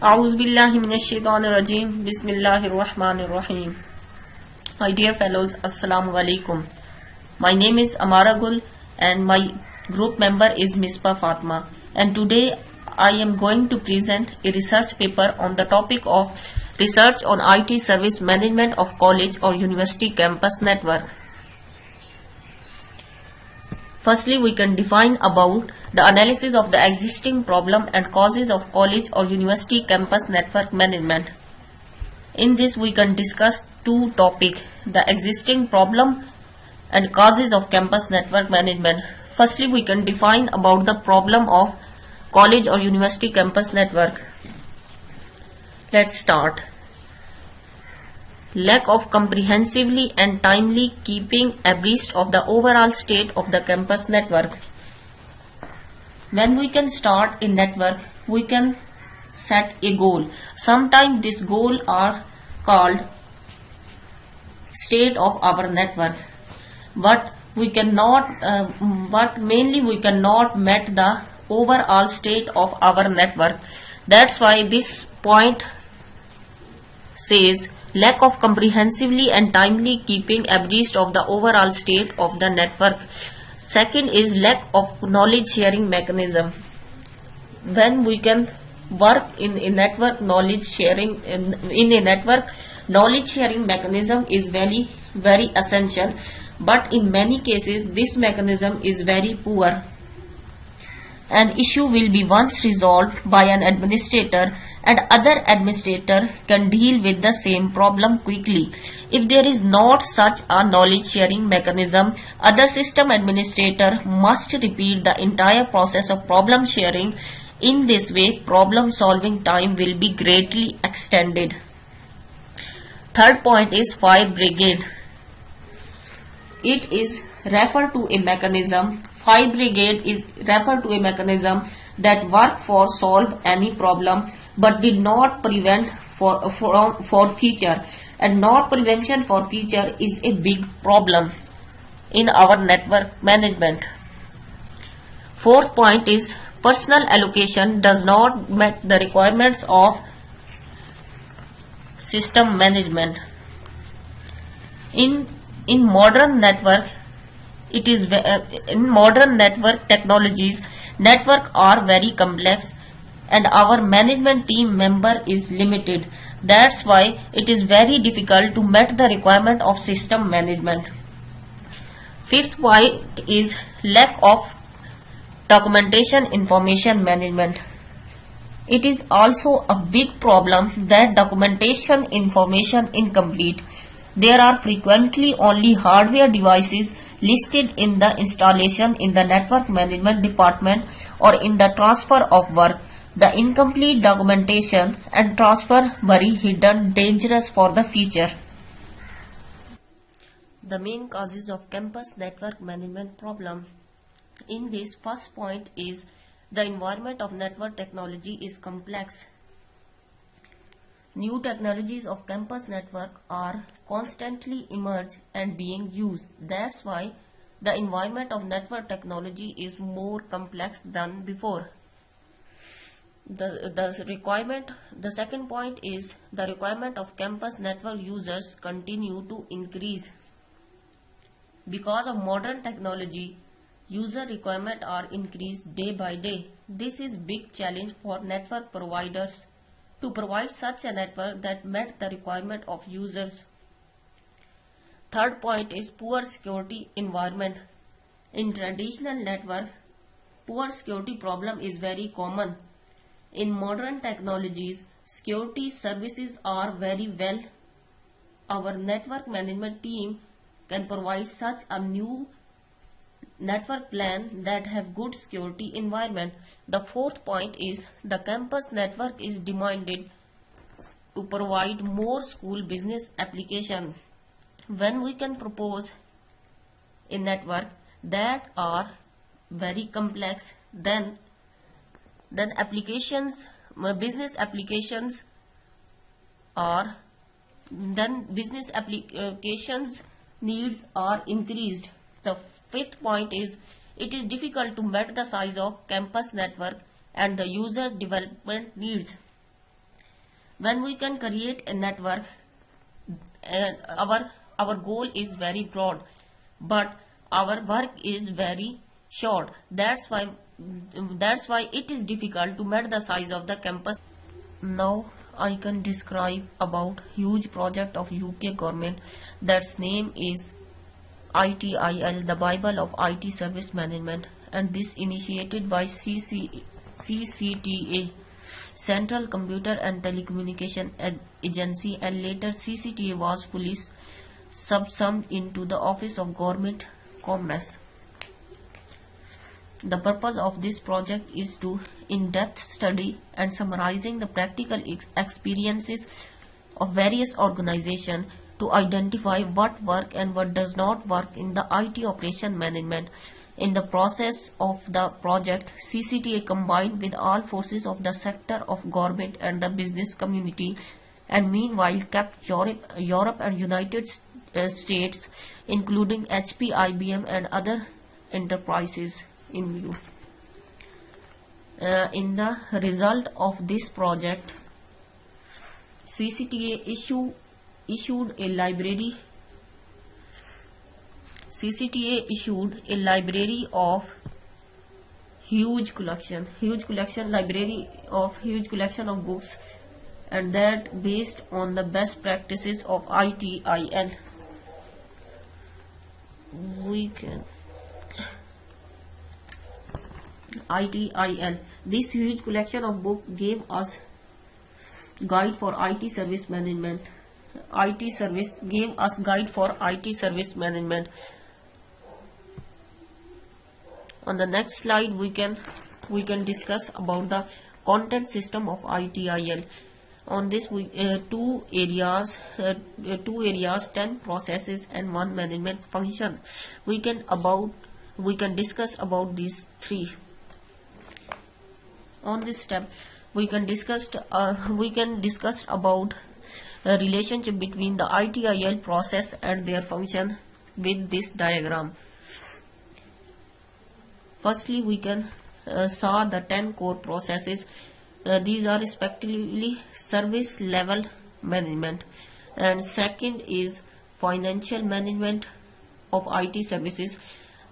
Auzubillahiminash-shaytanir-rajim. Bismillahir-rahmanir-rahim. My dear fellows, Assalamu alaikum. My name is Amara Gul and my group member is Misbah Fatma. And today I am going to present a research paper on the topic of research on IT service management of college or university campus network. Firstly, we can define about the analysis of the existing problem and causes of college or university campus network management. In this, we can discuss two topics, the existing problem and causes of campus network management. Firstly, we can define about the problem of college or university campus network. Let's start. Lack of comprehensively and timely keeping abreast of the overall state of the campus network. When we can start a network, we can set a goal. Sometimes this goal are called state of our network, but we cannot. But mainly we cannot met the overall state of our network. That's why this point says lack of comprehensively and timely keeping abreast of the overall state of the network. Second is lack of knowledge sharing mechanism. When we can work in a network, knowledge sharing in a network, knowledge sharing mechanism is very essential, but in many cases this mechanism is very poor. An issue will be once resolved by an administrator and other administrator can deal with the same problem quickly. If there is not such a knowledge sharing mechanism, other system administrator must repeat the entire process of problem sharing. In this way, problem solving time will be greatly extended. Third point is fire brigade. It is referred to a mechanism. Fire brigade is referred to a mechanism that work for solve any problem but did not prevent for future, and not prevention for future is a big problem in our network management. Fourth point is personal allocation does not meet the requirements of system management. In modern network, it is in modern network technologies, network are very complex and our management team member is limited. That's why it is very difficult to meet the requirement of system management. Fifth point is lack of documentation information management. It is also a big problem that documentation information incomplete. There are frequently only hardware devices listed in the installation in the network management department or in the transfer of work. The incomplete documentation and transfer very hidden, dangerous for the future. The main causes of campus network management problem. In this, first point is the environment of network technology is complex. New technologies of campus network are constantly emerge and being used. That's why the environment of network technology is more complex than before. The second point is the requirement of campus network users continue to increase. Because of modern technology, user requirements are increased day by day. This is big challenge for network providers to provide such a network that met the requirement of users. Third point is poor security environment. In traditional network, poor security problem is very common. In modern technologies, security services are very well. Our network management team can provide such a new network plan that have good security environment. The fourth point is the campus network is demanded to provide more school business application. When we can propose a network that are very complex, then business applications needs are increased. The fifth point is it is difficult to meet the size of campus network and the user development needs. When we can create a network, and our goal is very broad, but our work is very short. That's why it is difficult to measure the size of the campus. Now I can describe about huge project of UK government that's name is ITIL, the Bible of IT Service Management, and this initiated by CCTA, Central Computer and Telecommunication Agency, and later CCTA was fully subsumed into the Office of Government Commerce. The purpose of this project is to in-depth study and summarizing the practical experiences of various organizations to identify what work and what does not work in the IT operation management. In the process of the project, CCTA combined with all forces of the sector of government and the business community, and meanwhile kept Europe and United States, including HP, IBM and other enterprises in view. In the result of this project, CCTA issued a library of huge collection of books, and that based on the best practices of ITIL. This huge collection of books gave us guide for IT service management. On the next slide, we can discuss about the content system of ITIL. On this, two areas, 10 processes and 1 management function. We can discuss about these three. On this step, we can discuss about a relationship between the ITIL process and their function with this diagram. Firstly, we can saw the 10 core processes. These are respectively service level management, and second is financial management of IT services.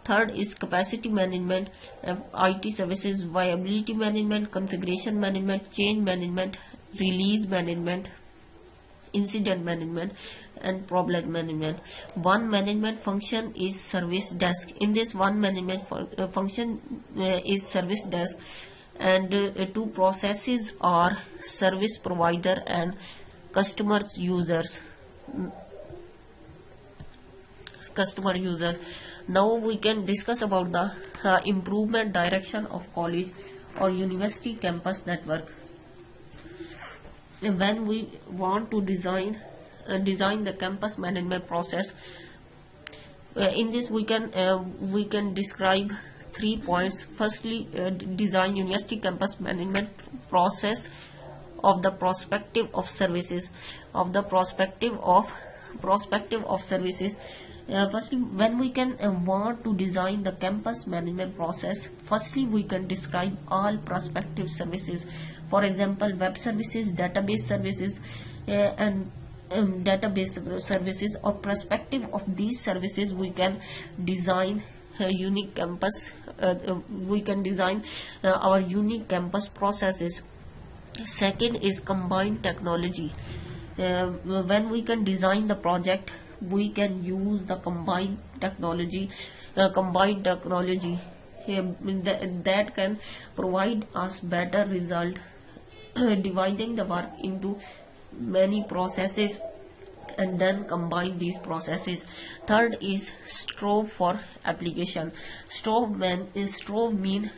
Third is capacity management of IT services, viability management, configuration management, change management, release management, incident management, and problem management. One management function is service desk. In this one management function is service desk, and two processes are service provider and customer users. Now we can discuss about the improvement direction of college or university campus network. When we want to design the campus management process, in this we can describe 3 points. Firstly, design university campus management process of the perspective of services. Firstly, when we can want to design the campus management process, firstly we can describe all prospective services. For example, web services, database services, and database services or perspective of these services. We can design a unique campus. We can design our unique campus processes. Second is combined technology. When we can design the project, we can use the combined technology that can provide us better result, dividing the work into many processes and then combine these processes. Third is Strove for application. Strove mean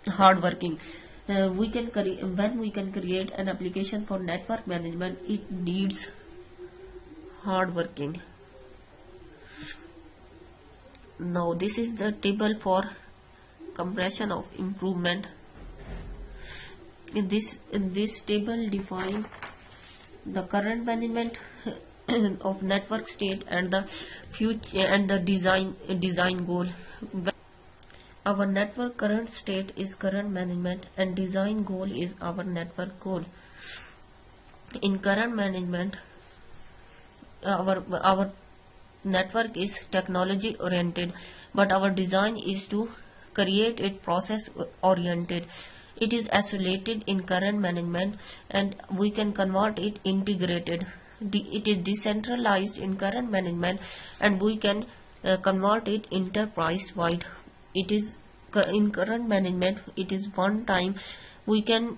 hard working. When we can create an application for network management, it needs hard working. Now this is the table for compression of improvement. In this table define the current management of network state and the future and the design goal. Our network current state is current management and design goal is our network goal. In current management, our network is technology oriented, but our design is to create it process oriented. It is isolated in current management, and we can convert it integrated. It is decentralized in current management, and we can convert it enterprise wide. It is in current management, it is one time. We can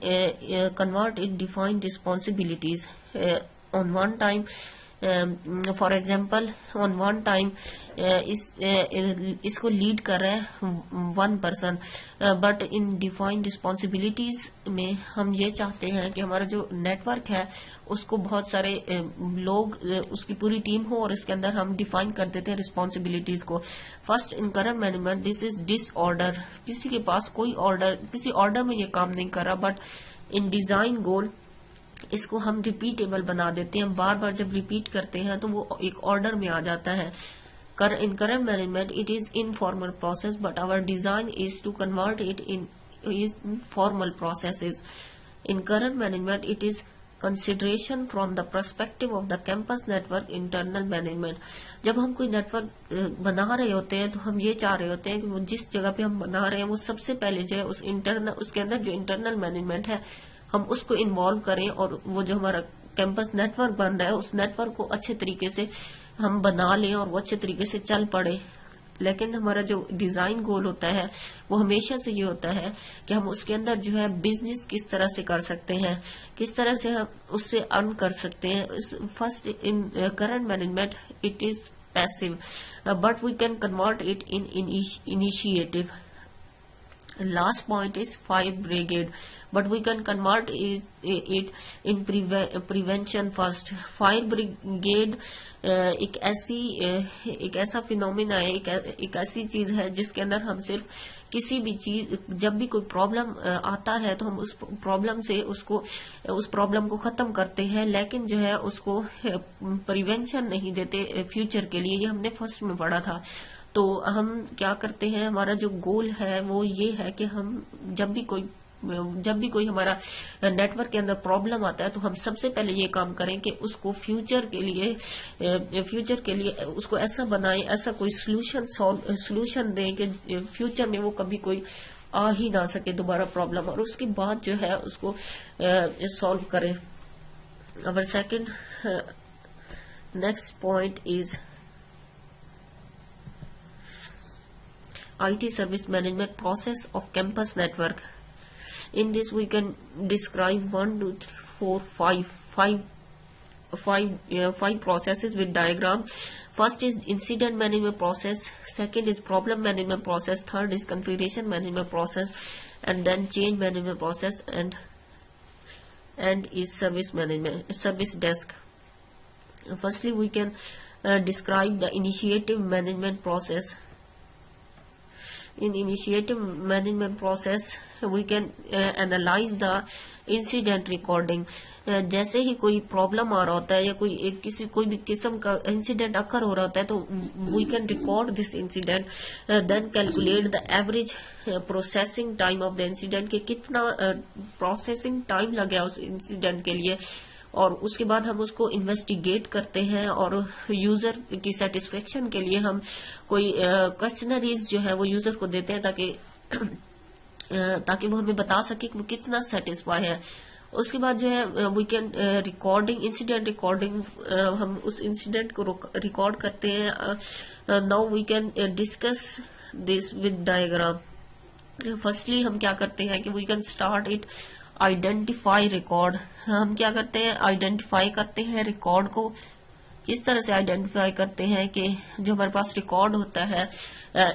convert it defined responsibilities on one time. For example on one time इसको lead कर रहा है one person, but in defined responsibilities में हम ये चाहते हैं कि हमारा जो नेटवर्क है उसको बहुत सारे लोग, उसकी पूरी टीम हो, और इसके अंदर हम डिफाइन कर देते हैं रिस्पॉन्सिबिलिटीज को. First, in current management this is disorder. किसी के पास कोई ऑर्डर, किसी ऑर्डर में ये काम नहीं कर रहा, बट इन डिजाइन गोल इसको हम रिपीटेबल बना देते हैं. बार बार जब रिपीट करते हैं तो वो एक ऑर्डर में आ जाता है. In current management it is informal process, but our design is to convert it in formal processes. In current management it is consideration from the perspective of the campus network internal management. जब हम कोई network बना रहे होते हैं तो हम ये चाह रहे होते हैं कि वो जिस जगह पे हम बना रहे हैं वो सबसे पहले जो है उसके अंदर जो इंटरनल मैनेजमेंट है हम उसको इन्वॉल्व करें, और वो जो हमारा कैंपस नेटवर्क बन रहा है उस नेटवर्क को अच्छे तरीके से हम बना लें और वो अच्छे तरीके से चल पड़े. लेकिन हमारा जो डिजाइन गोल होता है वो हमेशा से ये होता है कि हम उसके अंदर जो है बिजनेस किस तरह से कर सकते हैं, किस तरह से हम उससे अर्न कर सकते हैं. First, in current management it is passive, but we can convert it in initiative. Last point is fire brigade, but we can convert it in prevention first. Fire brigade एक ऐसा फिनोमिना है, एक ऐसी चीज है जिसके अंदर हम सिर्फ किसी भी चीज, जब भी कोई प्रॉब्लम आता है तो हम उस प्रॉब्लम को खत्म करते हैं, लेकिन जो है उसको प्रिवेंशन नहीं देते फ्यूचर के लिए. ये हमने फर्स्ट में पढ़ा था. तो हम क्या करते हैं, हमारा जो गोल है वो ये है कि हम जब भी कोई हमारा नेटवर्क के अंदर प्रॉब्लम आता है तो हम सबसे पहले ये काम करें कि उसको फ्यूचर के लिए उसको ऐसा बनाएं, ऐसा कोई सॉल्यूशन दें कि फ्यूचर में वो कभी कोई आ ही ना सके दोबारा प्रॉब्लम, और उसके बाद जो है उसको सॉल्व करें. अवर second next point is IT service management process of campus network. In this we can describe 1, 2, 3, 4, 5 processes with diagram. First is incident management process, second is problem management process, third is configuration management process, and then change management process, and is service desk. Firstly we can describe the initiative management process. In initiative management process we can analyze the incident recording. जैसे ही कोई problem आ रहा होता है या कोई भी किस्म का इंसिडेंट अकर हो रहा होता है तो we can record this incident, then calculate the average processing time of the incident, कि कितना प्रोसेसिंग टाइम लगा उस इंसिडेंट के लिए, और उसके बाद हम उसको इन्वेस्टिगेट करते हैं और यूजर की सेटिस्फेक्शन के लिए हम कोई क्वेश्चनरीज जो है वो यूजर को देते हैं ताकि वो हमें बता सके कि वो कितना सेटिस्फाई है. उसके बाद जो है वी कैन इंसिडेंट रिकॉर्डिंग, हम उस इंसिडेंट को रिकॉर्ड करते हैं. Now we can discuss this with diagram. Firstly हम क्या करते हैं कि we can start it identify record. हम क्या करते हैं, आइडेंटिफाई करते हैं रिकॉर्ड को. किस तरह से आइडेंटिफाई करते हैं कि जो हमारे पास रिकॉर्ड होता है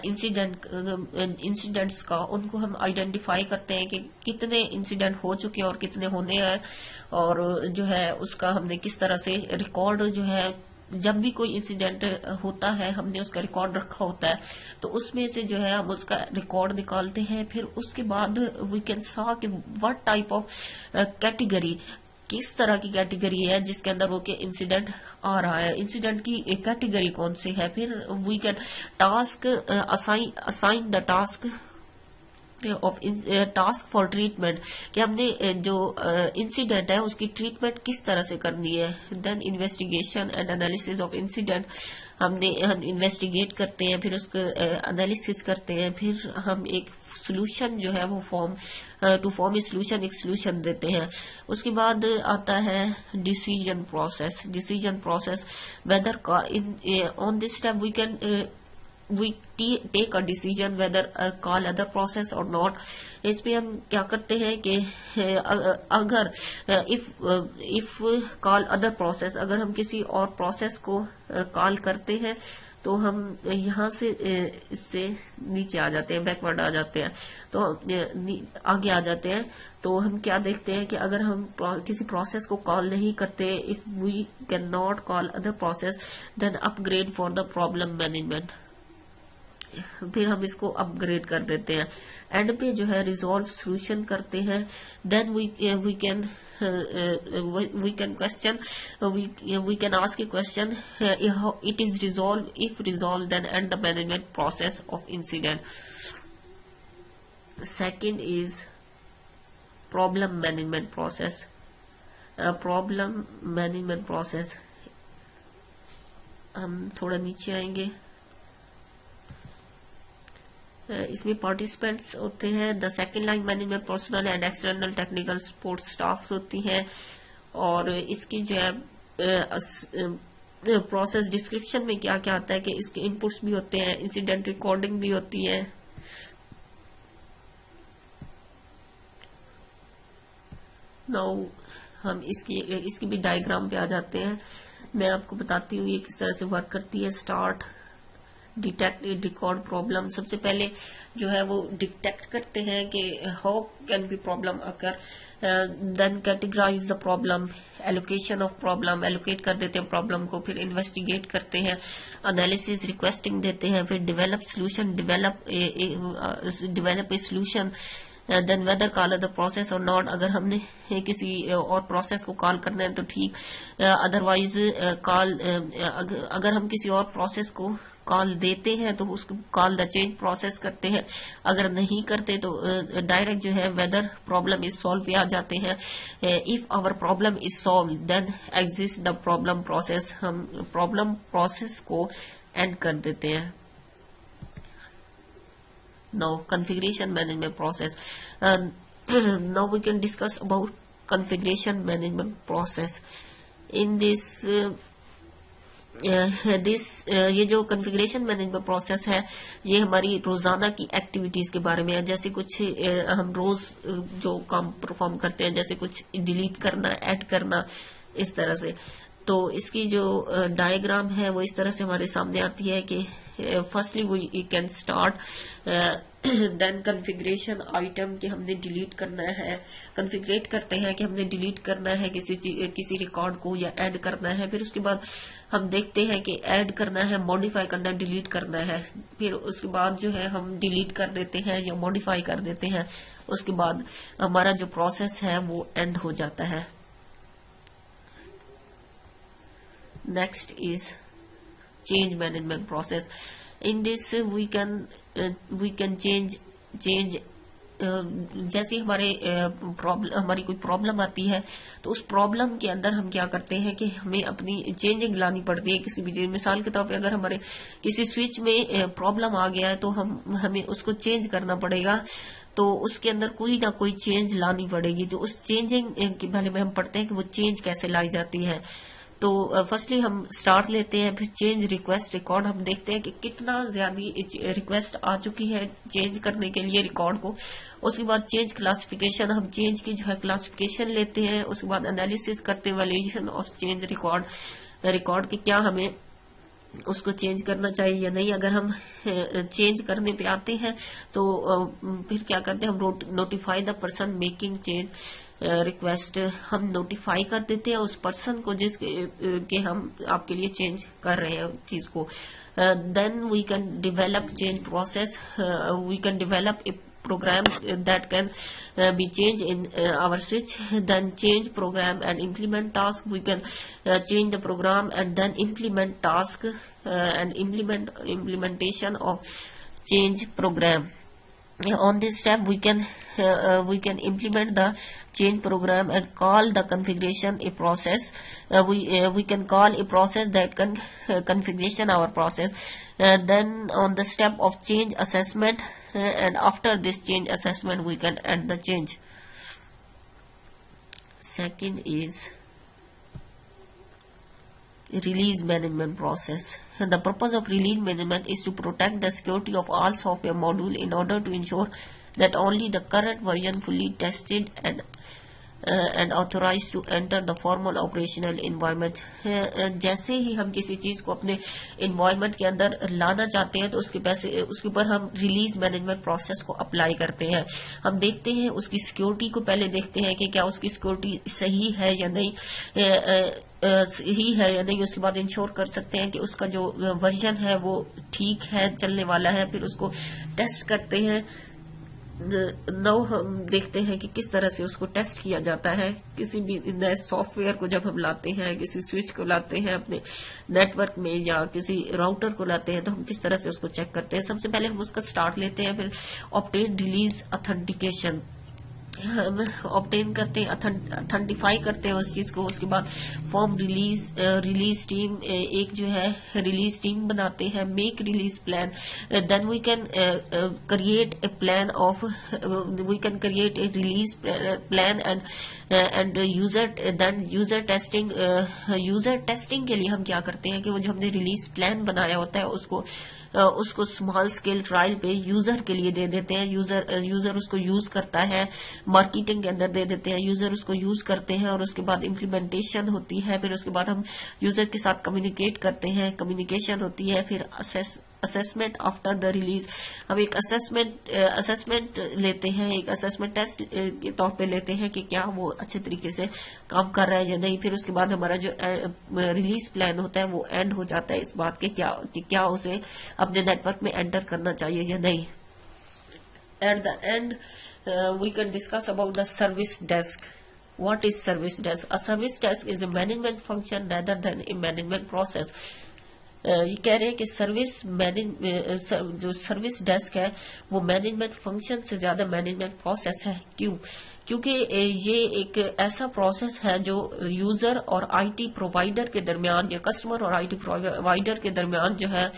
इंसिडेंट्स का, उनको हम आइडेंटिफाई करते हैं कि कितने इंसिडेंट हो चुके हैं और कितने होने हैं, और जो है उसका हमने किस तरह से रिकॉर्ड जो है, जब भी कोई इंसिडेंट होता है हमने उसका रिकॉर्ड रखा होता है तो उसमें से जो है हम उसका रिकॉर्ड निकालते हैं. फिर उसके बाद वी कैन सा कि व्हाट टाइप ऑफ कैटेगरी, किस तरह की कैटेगरी है जिसके अंदर वो के इंसिडेंट आ रहा है, इंसिडेंट की कैटेगरी कौन सी है. फिर we can task assign the task of task for treatment, कि हमने जो इंसिडेंट है उसकी ट्रीटमेंट किस तरह से करनी है। Then investigation and analysis of incident, हम इन्वेस्टिगेट करते हैं, फिर उसको एनालिसिस करते हैं, फिर हम एक सोल्यूशन जो है वो टू फॉर्म ए सोल्यूशन, एक सोल्यूशन देते हैं। उसके बाद आता है decision process whether on this step we take a decision whether call other process or not। इसमें हम क्या करते हैं कि अगर if call other process, अगर हम किसी और प्रोसेस को कॉल करते हैं तो हम यहाँ से इससे नीचे आ जाते हैं, बैकवर्ड आ जाते हैं, तो आगे आ जाते हैं। तो हम क्या देखते हैं कि अगर हम किसी प्रोसेस को कॉल नहीं करते, if we can not call other process then upgrade for the problem management, फिर हम इसको अपग्रेड कर देते हैं। एंड पे जो है रिजॉल्व सोल्यूशन करते हैं। Then we can question, we can ask a question, it is resolve, if resolve then end the management process of incident. Second is problem management process. हम थोड़ा नीचे आएंगे, इसमें पार्टिसिपेंट्स होते हैं, the second line management personnel and external technical support staffs होती हैं। और इसकी जो है प्रोसेस डिस्क्रिप्शन में क्या क्या आता है कि इसके इनपुट्स भी होते हैं, इंसिडेंट रिकॉर्डिंग भी होती है। नाउ हम इसकी भी डायग्राम पे आ जाते हैं। मैं आपको बताती हूँ ये किस तरह से वर्क करती है। Start, detect, record problem. सबसे पहले जो है वो डिटेक्ट करते हैं कि how can be problem occur, then categorise the problem, allocation of problem, allocate कर देते हैं प्रॉब्लम को, फिर इन्वेस्टिगेट करते हैं, एनालिसिस, रिक्वेस्टिंग देते हैं, फिर develop solution, develop a solution, then whether call the process और नॉट, अगर हमने किसी और प्रोसेस को कॉल करना है तो ठीक, अदरवाइज कॉल, अगर हम किसी और प्रोसेस को कॉल देते हैं तो उसको कॉल द चेंज प्रोसेस करते हैं, अगर नहीं करते तो डायरेक्ट जो है वेदर प्रॉब्लम इज सॉल्व पे आ जाते हैं। If our problem is solve then exist the problem process, हम प्रॉब्लम प्रोसेस को एंड कर देते हैं। Now configuration management process. Now we can discuss about configuration management process. In this ये जो कॉन्फ़िगरेशन मैनेजमेंट प्रोसेस है ये हमारी रोजाना की एक्टिविटीज के बारे में है। जैसे कुछ हम रोज जो काम परफॉर्म करते हैं, जैसे कुछ डिलीट करना, ऐड करना, इस तरह से। तो इसकी जो डायग्राम है वो इस तरह से हमारे सामने आती है कि firstly we can start, then configuration item कि हमने डिलीट करना है, कॉन्फ़िगरेट करते हैं कि हमने डिलीट करना है किसी रिकॉर्ड को या ऐड करना है। फिर उसके बाद हम देखते हैं कि ऐड करना है, मॉडिफाई करना है, डिलीट करना है। फिर उसके बाद जो है हम डिलीट कर देते हैं या मॉडिफाई कर देते हैं। उसके बाद हमारा जो प्रोसेस है वो एंड हो जाता है। Next is change management process. In this we can change जैसे हमारी कोई प्रॉब्लम आती है तो उस प्रॉब्लम के अंदर हम क्या करते हैं कि हमें अपनी चेंजिंग लानी पड़ती है किसी भी चीज। मिसाल के तौर पे अगर हमारे किसी स्विच में प्रॉब्लम आ गया है तो हमें उसको चेंज करना पड़ेगा, तो उसके अंदर कोई ना कोई चेंज लानी पड़ेगी। तो उस चेंजिंग के बारे में हम पढ़ते हैं कि वो चेंज कैसे लाई जाती है। तो फर्स्टली हम स्टार्ट लेते हैं, फिर चेंज रिक्वेस्ट रिकॉर्ड। हम देखते हैं कि कितना ज्यादा रिक्वेस्ट आ चुकी है चेंज करने के लिए रिकॉर्ड को। उसके बाद चेंज क्लासिफिकेशन, हम चेंज की जो है क्लासिफिकेशन लेते हैं। उसके बाद एनालिसिस करते हैं वैल्यूएशन ऑफ चेंज रिकॉर्ड की क्या हमें उसको चेंज करना चाहिए या नहीं। अगर हम चेंज करने पे आते हैं तो फिर क्या करते हैं, हम notify the person making change request, हम नोटिफाई कर देते हैं उस पर्सन को जिसके हम आपके लिए चेंज कर रहे हैं चीज को। Then we can develop change process, we can develop a program that can be changed in our switch, then change program and implement task. We can change the program and then implement task and implementation of change program. On this step we can implement the change program and call the configuration a process. We can call a process that can configuration our process. Then on the step of change assessment, and after this change assessment we can end the change. Second is release management process. The purpose of release management is to protect the security of all software module in order to ensure that only the current version fully tested and authorized to enter the formal operational environment. जैसे ही हम किसी चीज को अपने environment के अंदर लाना चाहते हैं तो उसके ऊपर हम release management process को apply करते हैं. हम देखते हैं उसकी security को पहले देखते हैं कि क्या उसकी security सही है या नहीं, सही है या नहीं. उसके बाद इंश्योर कर सकते हैं कि उसका जो वर्जन है वो ठीक है, चलने वाला है. फिर उसको टेस्ट करते हैं. नौ हम देखते हैं कि किस तरह से उसको टेस्ट किया जाता है. किसी भी नए सॉफ्टवेयर को जब हम लाते हैं, किसी स्विच को लाते हैं अपने नेटवर्क में या किसी राउटर को लाते हैं, तो हम किस तरह से उसको चेक करते हैं. सबसे पहले हम उसका स्टार्ट लेते हैं, फिर ऑब्टेन रिलीज ऑथेंटिकेशन हम ऑब्टेन करते हैं, अथेंटिफाई करते हैं उस चीज को. उसके बाद फॉर्म रिलीज टीम, एक जो है रिलीज टीम बनाते हैं. Make release plan, then we can create a plan of we can create a release plan and user testing के लिए हम क्या करते हैं कि वो जो हमने रिलीज प्लान बनाया होता है उसको स्मॉल स्केल ट्रायल पे यूजर के लिए दे देते हैं. यूजर उसको यूज करता है, मार्केटिंग के अंदर दे देते हैं, यूजर उसको यूज करते हैं और उसके बाद इम्प्लीमेंटेशन होती है. फिर उसके बाद हम यूजर के साथ कम्युनिकेट करते हैं, कम्युनिकेशन होती है. फिर असेसमेंट आफ्टर द रिलीज, हम एक असेसमेंट लेते हैं, एक असेसमेंट टेस्ट के तौर पे लेते हैं कि क्या वो अच्छे तरीके से काम कर रहा है या नहीं. फिर उसके बाद हमारा जो रिलीज प्लान होता है वो एंड हो जाता है इस बात के क्या उसे अपने नेटवर्क में एंटर करना चाहिए या नहीं. At the end we can discuss about the service desk. What is service desk? A service desk is a management function rather than a management process. ये कह रहे हैं कि जो सर्विस डेस्क है वो मैनेजमेंट फंक्शन से ज्यादा मैनेजमेंट प्रोसेस है. क्यों? क्योंकि ये एक ऐसा प्रोसेस है जो यूजर और आईटी प्रोवाइडर के दरमियान या कस्टमर और आईटी प्रोवाइडर के दरमियान जो है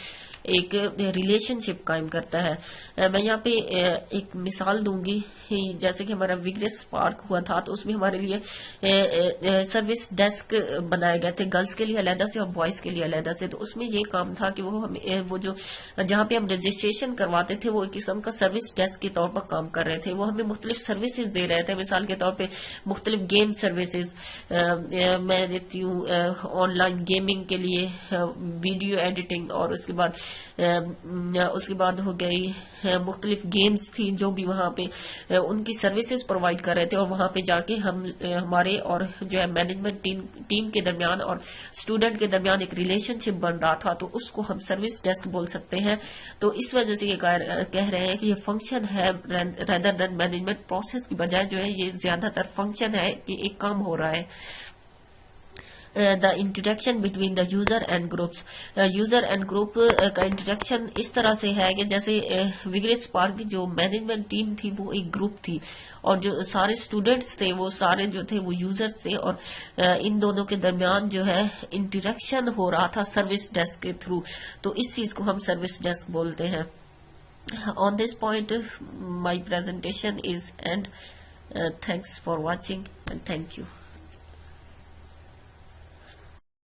एक रिलेशनशिप कायम करता है. मैं यहाँ पे एक मिसाल दूंगी. जैसे कि हमारा विग्रेस स्पार्क हुआ था तो उसमें हमारे लिए सर्विस डेस्क बनाए गए थे, गर्ल्स के लिए अलहदा से और बॉयज के लिए अलहदा से. तो उसमें ये काम था कि वो जो जहाँ पे हम रजिस्ट्रेशन करवाते थे वो एक किस्म का सर्विस डेस्क के तौर पर काम कर रहे थे. वो हमें मुख्तलिफ सर्विसेज दे रहे थे. मिसाल के तौर पे मुख्तलिफ गेम सर्विसेज मैं देती हूँ, ऑनलाइन गेमिंग के लिए वीडियो एडिटिंग, और उसके बाद हो गई मुख्तलिफ गेम्स थी जो भी वहाँ पे उनकी सर्विसेज प्रोवाइड कर रहे थे. और वहाँ पे जाके हम हमारे और जो है मैनेजमेंट टीम के दरमियान और स्टूडेंट के दरमियान एक रिलेशनशिप बन रहा था, तो उसको हम सर्विस डेस्क बोल सकते हैं. तो इस वजह से ये कह रहे हैं कि ये फंक्शन है रेदर देन मैनेजमेंट प्रोसेस की बजाय जो है ये ज्यादातर फंक्शन है कि एक काम हो रहा है. The interaction between the user and groups. User and group का इंटरेक्शन इस तरह से है कि जैसे विग्रेस स्पार्क की जो मैनेजमेंट टीम थी वो एक ग्रुप थी और जो सारे स्टूडेंट्स थे वो सारे जो थे वो यूजर्स थे, और इन दोनों के दरमियान जो है इंटरेक्शन हो रहा था सर्विस डेस्क के थ्रू. तो इस चीज को हम सर्विस डेस्क बोलते हैं. On this point, my presentation is end. Thanks for watching and thank you.